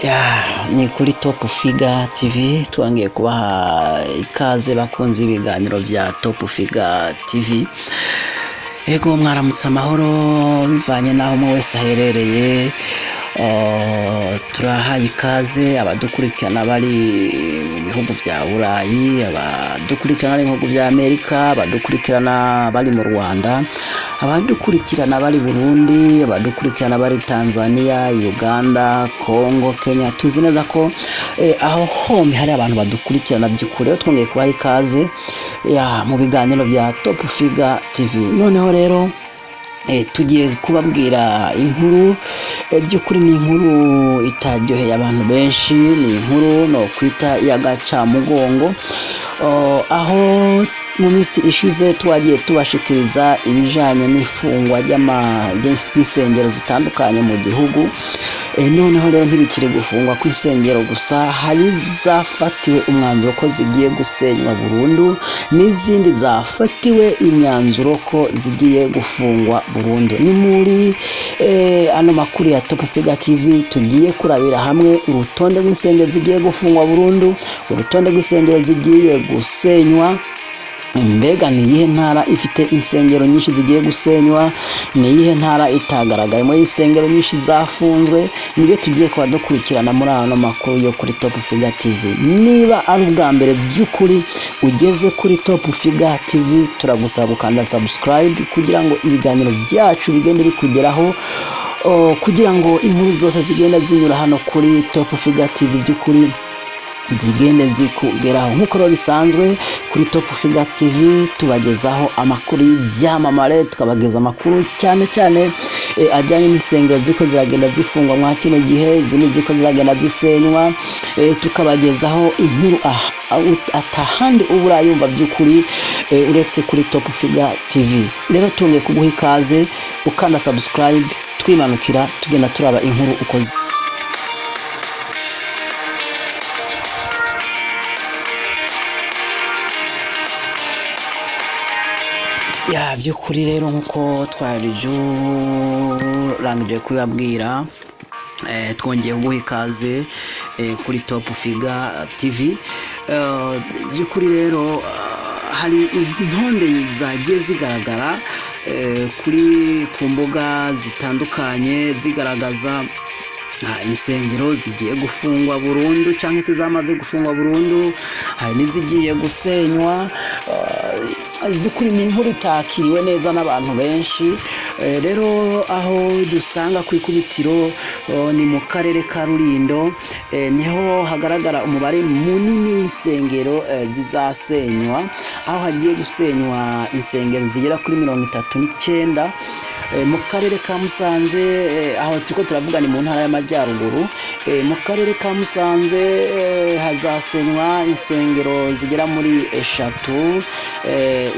Ni kuri Top Figure TV twangiye kubaha ikaze bakunze ibiganiro vya Top Figure TV. Ego mwaramutse amahoro bivanye naho mu wese aherereye. Turahaye ikaze abadukurikirana bari mu bihugu vya Burayi, abadukurikirana mu bihugu vya Amerika, abadukurikirana bari mu Rwanda, abadukurikirana bari Burundi, abadukurikirana bari Tanzania, Uganda, Congo, Kenya. Tuzi neza ko aho home hari abantu badukurikirana by'ukuri. Twongeye kubaha ikaze mu biganiro vya Top Figure TV. Noneho rero tugiye kubabwira inkuru by'ukuri, ni inkuru itaryoheye abantu benshi, ni inkuru no kwita y'agacamugongo, aho mu minsi ishize twagiye tubashikiriza ibijanye n'ifungwa ry'isengero zitandukanye mu gihugu. Noneho rero ntibikiri gufungwa kw'isengero gusa, hari zafatiwe umwanzuro ko zigiye gusenywa burundu, n'izindi zafatiwe imyanzuro ko zigiye gufungwa burundu. Ni muri ano makuru ya Top Figure TV tugiye kurabira hamwe urutonde rw'isengero zigiye gufungwa burundu, urutonde rw'isengero zigiye gusenywa. Mbega ni iyihe ntara ifite insengero nyinshi zigiye gusenywa? Ni iyihe ntara itagaragaye muri insengero nyinshi zafunzwe? Nibyo tugiye kuba dukurikirana muri ano makuru yo kuri Top Figure TV. Niba ari ubwa mbere by'ukuri ugeze kuri Top Figure TV, turagusaba gukanda subscribe kugira ngo ibiganiro byacu bigende bikugeraho, kugira ngo inkuru zose zigenda zinyura hano kuri Top Figure TV by'ukuri zigende zikugeraho. Nkuko rero bisanzwe kuri Top Figure TV tubagezaho amakuru y'ibyamamare, tukabageza amakuru cyane cyane ajyanye n'isengero ziko ziragenda zifungwa mwa kino gihe, izindi ziko ziragenda zisenywa, tukabagezaho inkuru atahandi ubura yumva by'ukuri uretse kuri Top Figure TV. Rero tunge kuguha ikaze ukanda subscribe, twimanukira tugenda turaba inkuru uko by'ukuri. Rero nkuko twarangije kubabwira, twongeye guha ikaze kuri Top Figure TV. By'ukuri rero hari intonde zagiye zigaragara ku mbuga zitandukanye zigaragaza insengero zigiye gufungwa burundu cyangwa se zamaze gufungwa burundu, hari n'izigiye gusenywa. By'ukuri ni inkuru itakiriwe neza n'abantu benshi. Rero aho dusanga ku ikubitiro ni mu karere ka Rulindo, niho hagaragara umubare munini w'insengero zizasenywa, aho hagiye gusenywa insengero zigera kuri 39. Mu karere ka Musanze, aho turiko turavuga ni mu ntara y'Amajyaruguru, mu karere ka Musanze hazasenywa insengero zigera muri 3,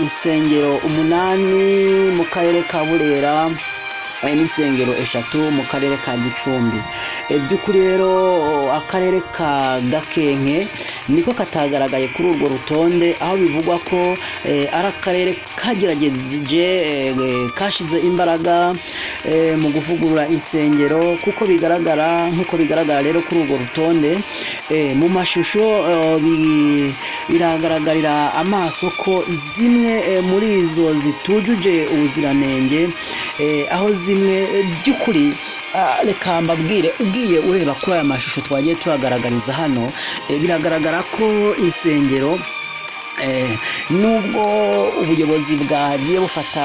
insengero 8 mu karere ka Burera, n'isengero 3 mu karere ka Gicumbi. By'ukuri rero akarere ka Gakenke niko katagaragaye kuri urwo rutonde, aho bivugwa ko ari akarere kagerageje kashize imbaraga mu guvugurura insengero, kuko bigaragara rero kuri urwo rutonde mu mashusho biragaragarira amaso ko zimwe muri izo zitujuje ubuziranenge, aho zimwe by'ukuri reka mbabwire, ugiye ureba kuri aya mashusho twagiye tuhagaragariza hano, biragaragara ko insengero nubwo ubuyobozi bwagiye bufata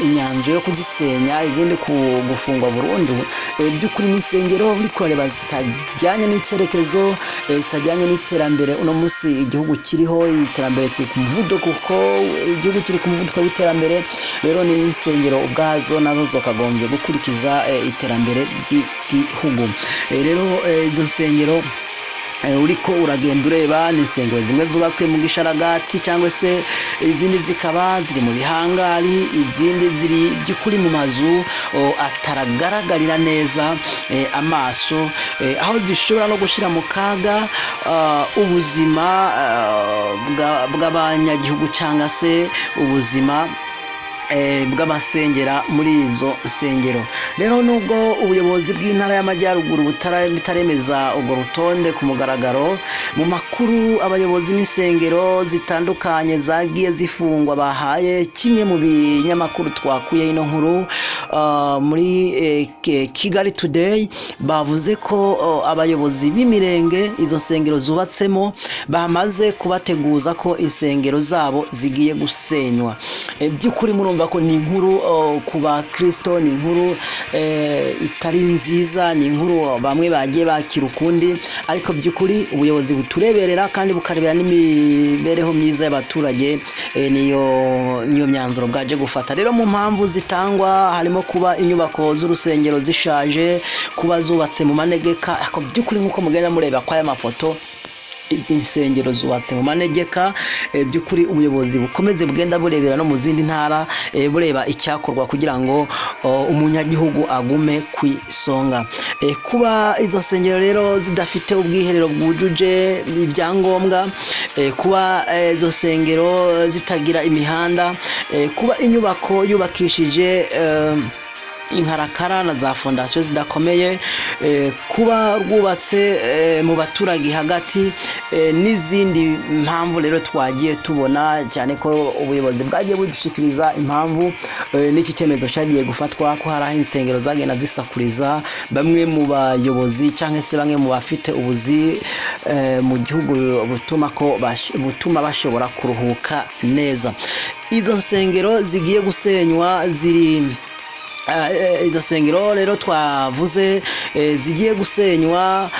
imyanzuro yo kuzisenya, izindi gufungwa burundu, by'ukuri n'insengero uri kureba zitajyanye n'icyerekezo, zitajyanye n'iterambere uno munsi igihugu kiriho. Iterambere kiri ku muvuduko, kuko igihugu kiri ku muvuduko w'iterambere. Rero ni insengero ubwazo nazo zakagombye gukurikiza iterambere ry'igihugu. Rero izo nsengero uriko uragenda ureba, ni insengero zimwe zubatswe mu gisharagati, cyangwa se izindi zikaba ziri mu bihangari, izindi ziri by'ukuri mu mazu ataragaragara neza amaso, aho zishobora no gushira mu kaga ubuzima bw'abanyagihugu, cyangwa se ubuzima bw'amasengera muri izo nsengero. Rero nubwo ubuyobozi bw'intara y'Amajyaruguru butaremeza urwo rutonde ku mugaragaro, mu makuru abayobozi b'insengero zitandukanye zagiye zifungwa bahaye kimwe mu binyamakuru twakuye ino nkuru muri Kigali Today, bavuze ko abayobozi b'imirenge izo nsengero zubatsemo bamaze kubateguza ko insengero zabo zigiye gusenywa. By'ukuri murumva ko ni inkuru ku bakristo, ni inkuru itari nziza, ni inkuru bamwe bagiye bakira ukundi, ariko by'ukuri ubuyobozi butureberera kandi bukarebera n'imibereho myiza y'abaturage, niyo myanzuro bwaje gufata. Rero mu mpamvu zitangwa harimo kuba inyubako z'urusengero zishaje, kuba zubatse mu manegeka, ariko by'ukuri nk'uko mugenda mureba kwa aya mafoto izi nsengero zubatse mu manegeka. By'ukuri ubuyobozi bukomeze bugenda burebera no mu zindi ntara, bureba icyakorwa kugira ngo umunyagihugu agume ku isonga. Kuba izo nsengero rero zidafite ubwiherero bwujuje ibyangombwa, kuba izo nsengero zitagira imihanda, kuba inyubako yubakishije inkarakara na za fondasiyo zidakomeye, kuba rwubatse mu baturage hagati, n'izindi mpamvu rero twagiye tubona, cyane ko ubuyobozi bwagiye budushikiriza impamvu n'iki cyemezo cyagiye gufatwa, ko hari aho insengero zagenda zisakuriza bamwe mu bayobozi cyangwa se bamwe mu bafite ubuzi mu gihugu, butuma bashobora kuruhuka neza. Izo nsengero zigiye gusenywa izo nsengero rero twavuze zigiye gusenywa,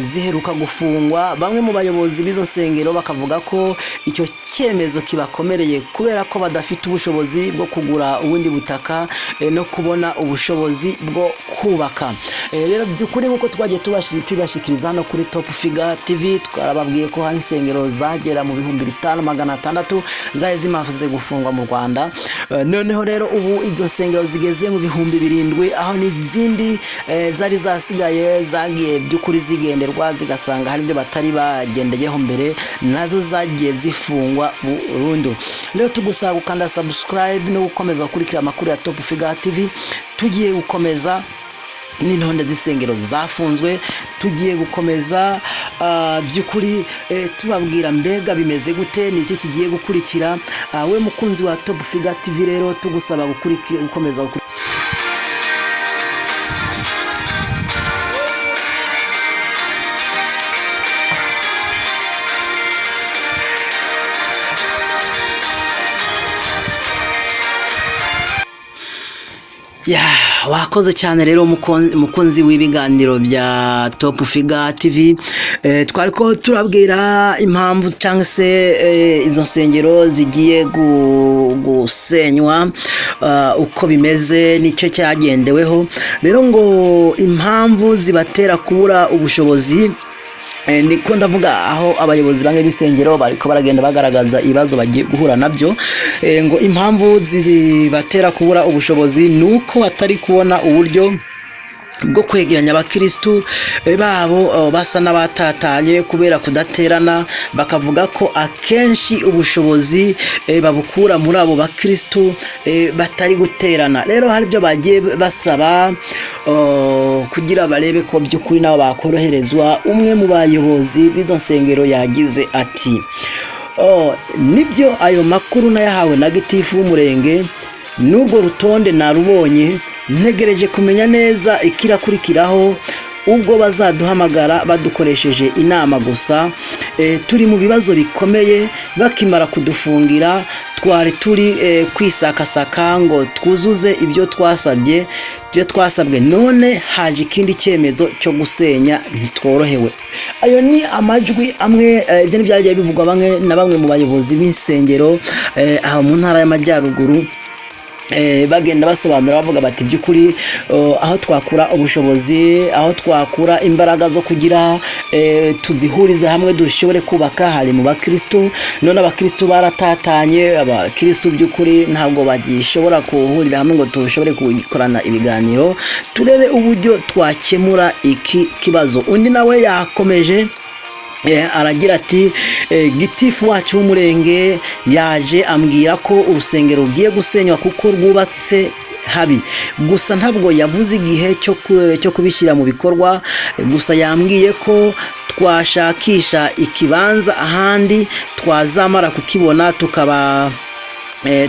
ziheruka gufungwa. Bamwe mu bayobozi b'izo nsengero bakavuga ko icyo cyemezo kibakomereye kubera ko badafite ubushobozi bwo kugura ubundi butaka no kubona ubushobozi bwo kubaka. Rero by'ukuri nk'uko twagiye tubashikiriza hano kuri Top Figure TV, twarababwiye ko hari insengero zagera mu 5600 zari zimaze gufungwa mu Rwanda. Noneho rero ubu izo nsengero zigeze mu 7,000, aho n'izindi zari zasigaye zagiye by'ukuri zigenderwa, zigasanga hari ibyo batari bagendeyeho mbere, nazo zagiye zifungwa burundu. Rero tugusaba gukanda subscribe no gukomeza gukurikira amakuru ya Top Figure TV. Tugiye gukomeza n'intonde z'isengero zafunzwe, tugiye gukomeza by'ukuri tubabwira mbega bimeze gute, ni iki kigiye gukurikira. We mukunzi wa Top Figure TV rero tugusaba gukomeza wakoze cyane rero umukunzi w'ibiganiro bya Top Figure TV. Twari ko turabwira impamvu cyangwa se izo nsengero zigiye gusenywa, uko bimeze nicyo cyagendeweho. Rero ngo impamvu zibatera kubura ubushobozi, niko ndavuga aho abayobozi bamwe b'isengero bariko baragenda bagaragaza ibibazo bagiye guhura nabyo. Ngo impamvu zibatera kubura ubushobozi nuko batari kubona uburyo bwo kwegeranya abakristu babo basa n'abatatanye kubera kudaterana. Bakavuga ko akenshi ubushobozi babukura muri abo bakristu batari guterana. Rero hari byo bagiye basaba kugira barebe ko by'ukuri nabo bakoroherezwa. Umwe mu bayobozi b'izo nsengero yagize ati, nibyo ayo makuru nayahawe na gitifu w'umurenge, n'urwo rutonde narubonye, ntegereje kumenya neza ikirakurikiraho ubwo bazaduhamagara badukoresheje inama gusa. Turi mu bibazo bikomeye, bakimara kudufungira twari turi kwisakasaka ngo twuzuze ibyo twasabwe, none haje ikindi cyemezo cyo gusenya, ntitworohewe. Ayo ni amajwi amwe ibyo byagiye bivugwa bamwe mu bayobozi b'insengero aho mu ntara y'Amajyaruguru. Bagenda basobanura bavuga bati by'ukuri aho twakura ubushobozi, aho twakura imbaraga zo kugira tuzihurize hamwe dushobore kubaka, hari mu bakristo. None abakristo baratatanye, abakristo by'ukuri ntabwo bagishobora kuhurira hamwe ngo tushobore gukorana ibiganiro turebe uburyo twakemura iki kibazo. Undi nawe yakomeje aragira ati gitifu wacu w'umurenge yaje ambwira ko urusengero rugiye gusenywa kuko rwubatse habi, gusa ntabwo yavuze igihe cyo kubishyira mu bikorwa, gusa yambwiye ko twashakisha ikibanza ahandi twazamara kukibona tukaba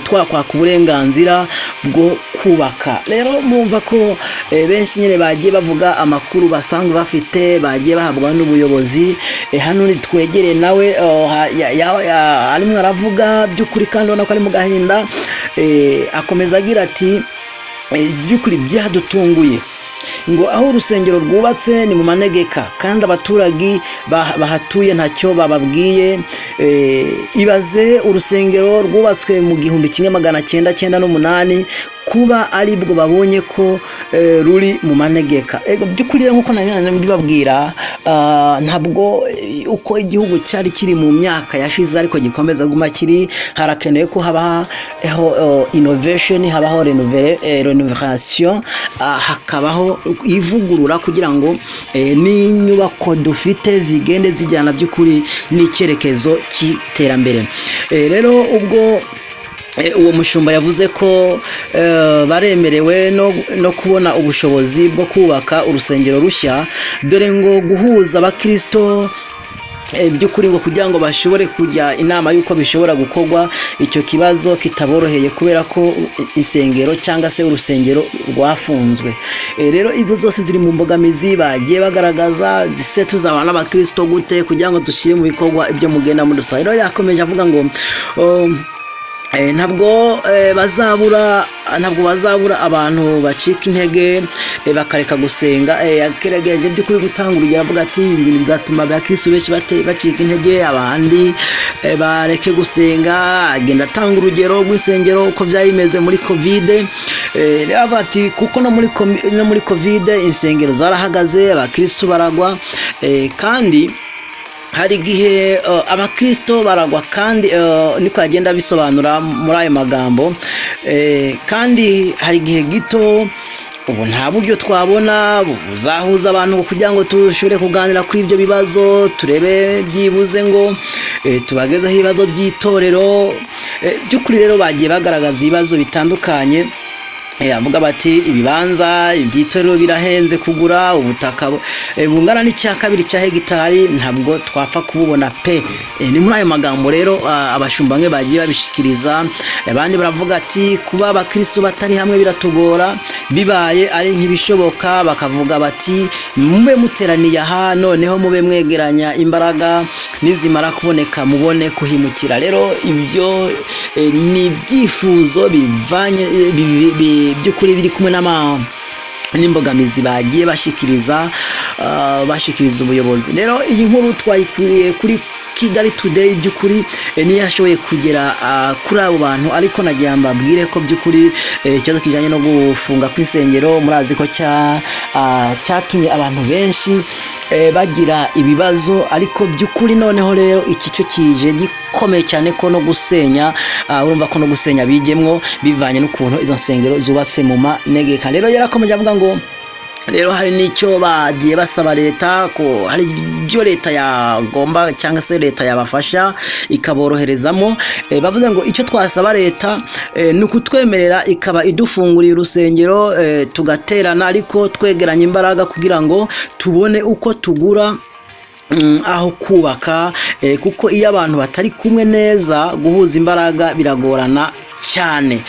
twakwaka uburenganzira bwo kubaka. Rero mumva ko benshi nyine bagiye bavuga amakuru basanzwe bafite, bagiye bahabwa n'ubuyobozi. Hano nitwegereye nawe arimo aravuga by'ukuri kandi ubona ko ari mu gahinda. Akomeza agira ati by'ukuri byadutunguye ngo aho urusengero rwubatse ni mu manegeka kandi abaturage bahatuye ntacyo bababwiye. Ibaze urusengero rwubatswe mu 1998 kuba aribwo babonye ko ruri mu manegeka. By'ukuri nkuko nanyana mbibabwira, ntabwo uko igihugu cyari kiri mu myaka yashize ariko gikomeza guma kiri, harakenewe ko habaho innovation, habaho renovation, hakabaho ivugurura kugira ngo n'inyubako dufite zigende zijyana by'ukuri n'icyerekezo cy'iterambere. Rero ubwo uwo mushumba yavuze ko baremerewe no kubona ubushobozi bwo kubaka urusengero rushya, dore ngo guhuza abakristo by'ukuri ngo kugira ngo bashobore kujya inama y'uko bishobora gukorwa, icyo kibazo kitaboroheye kubera ko insengero cyangwa se urusengero rwafunzwe. Rero izo zose ziri mu mbogamizi bagiye bagaragaza, se tuzabana n'abakristo gute kugira ngo dushyire mu bikorwa ibyo mugenda mudusa. Rero yakomeje avuga ngo ntabwo bazabura abantu bacika intege bakareka gusenga. Yakerageje by'ukuri gutanga urugero avuga ati ibintu bizatuma abakristo benshi bacika intege, abandi bareke gusenga. Agenda atanga urugero rw'isengero uko byari bimeze muri covid. Avuga ati kuko no muri covid insengero zarahagaze, abakristo baragwa, kandi hari igihe abakristo baragwa, kandi niko agenda bisobanura muri ayo magambo. Kandi hari igihe gito ubu nta buryo twabona buzahuza abantu kugira ngo tushobore kuganira kuri ibyo bibazo, turebe byibuze ngo tubagezeho ibibazo by'itorero. By'ukuri rero bagiye bagaragaza ibibazo bitandukanye. Avuga bati ibibanza iby'itorero birahenze kugura, ubutaka bungana n'icya kabiri cya hegitari ntabwo twapfa kububona pe. Ni muri ayo magambo rero abashumba bamwe bagiye babishikiriza. Abandi baravuga ati kuba abakristo batari hamwe biratugora, bibaye ari nk'ibishoboka bakavuga bati mube muteraniye aha, noneho mube mwegeranya imbaraga, nizimara kuboneka mubone kuhimukira. Rero ibyo ni ibyifuzo bivanye by'ukuri biri kumwe n'imbogamizi bagiye bashikiriza ubuyobozi. Rero iyi nkuru twayikuye kuri Kigali Today. By'ukuri niyo yashoboye kugera kuri abo bantu, ariko nagiye mbabwire ko by'ukuri ikibazo kijanye no gufunga kw'insengero murazi ko cyatumye abantu benshi bagira ibibazo, ariko by'ukuri noneho rero iki cyo kije gikomeye cyane ko no gusenya, urumva ko no gusenya bigemwo bivanye n'ukuntu izo nsengero zubatse mu manegeka. Rero yarakomeje avuga ngo rero hari n'icyo bagiye basaba leta, ko hari ibyo leta yagomba cyangwa se leta yabafasha ikaboroherezamo. Bavuze ngo icyo twasaba leta ni ukutwemerera ikaba idufunguriye urusengero tugaterana, ariko twegeranya imbaraga kugira ngo tubone uko tugura aho kubaka, kuko iyo abantu batari kumwe neza guhuza imbaraga biragorana cyane.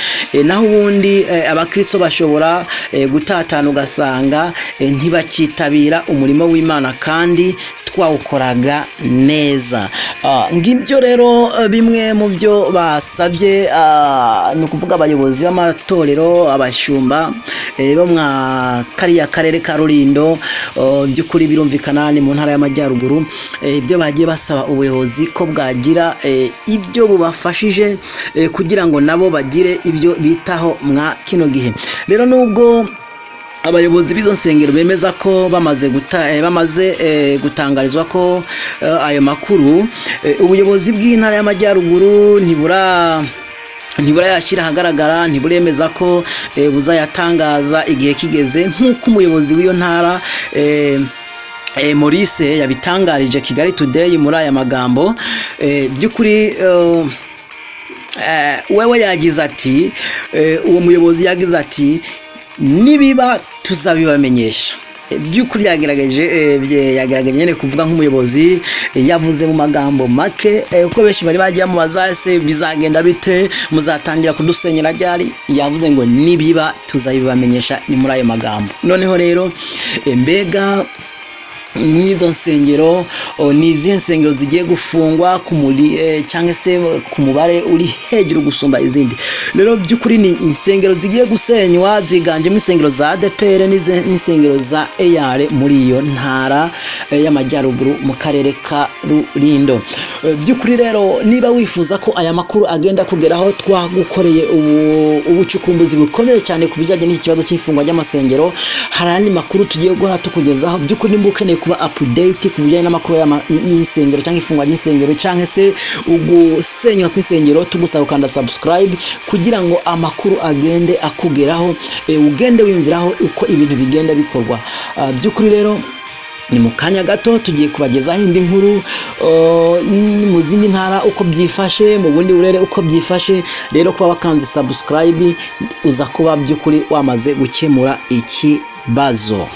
Naho ubundi abakristo bashobora gutatana ugasanga ntibakitabira umurimo w'Imana kandi twawukoraga neza. Ngibyo rero bimwe mu byo basabye, ni ukuvuga abayobozi b'amatorero, abashumba bo mwa kariya karere ka Rulindo. By'ukuri birumvikana ni mu ntara y'Amajyaruguru. Ibyo bagiye basaba ubuyobozi ko bwagira ibyo bubafashije kugira ngo nabo bagire ibyo bitaho mwa kino gihe. Rero nubwo abayobozi b'izo nsengero bemeza ko bamaze gutangarizwa ko ayo makuru, ubuyobozi bw'intara y'Amajyaruguru ntiburayashyira ahagaragara, ntiburemeza ko buzayatangaza igihe kigeze, nk'uko umuyobozi w'iyo ntara Maurice yabitangarije Kigali Today muri aya magambo. By'ukuri wewe yagize ati, uwo muyobozi yagize ati nibiba tuzabibamenyesha. By'ukuri yagaragaje nyene kuvuga nk'umuyobozi, yavuze mu magambo make uko benshi bari bagiye mu bazase bizagenda bite, muzatangira kudusenyera ryari. Yavuze ngo nibiba tuzabibamenyesha, ni muri ayo magambo. Noneho rero mbega n'izo nsengero n'izi nsengero zigiye gufungwa ku muri cyangwa se ku mubare uri hejuru gusumba izindi. Rero by'ukuri ni insengero zigiye gusenywa, ziganjemo insengero za ADPR n'insengero za EAR muri iyo ntara y'amajyaruguru mu karere ka Rulindo. By'ukuri rero niba wifuza ko aya makuru agenda kugeraho, twagukoreye ubucukumbuzi bukomeye cyane ku bijyanye n'iki kibazo cy'ifungwa ry'amasengero. Hari andi makuru tugiye guha tukugezaho. By'ukuri nimba ukeneye kuba update ku bijyanye n'amakuru y'isengero cyangwa ifungwa ry'isengero cyangwa se ugusenywa kw'isengero, tugusaba ukanda subscribe kugira ngo amakuru agende akugeraho, ugende wimviraho uko ibintu bigenda bikorwa. By'ukuri rero ni mu kanya gato tugiye kubagezaho indi nkuru mu zindi ntara uko byifashe, mu bundi burere uko byifashe. Rero kuba wakanze subscribe uza kuba by'ukuri wamaze gukemura ikibazo.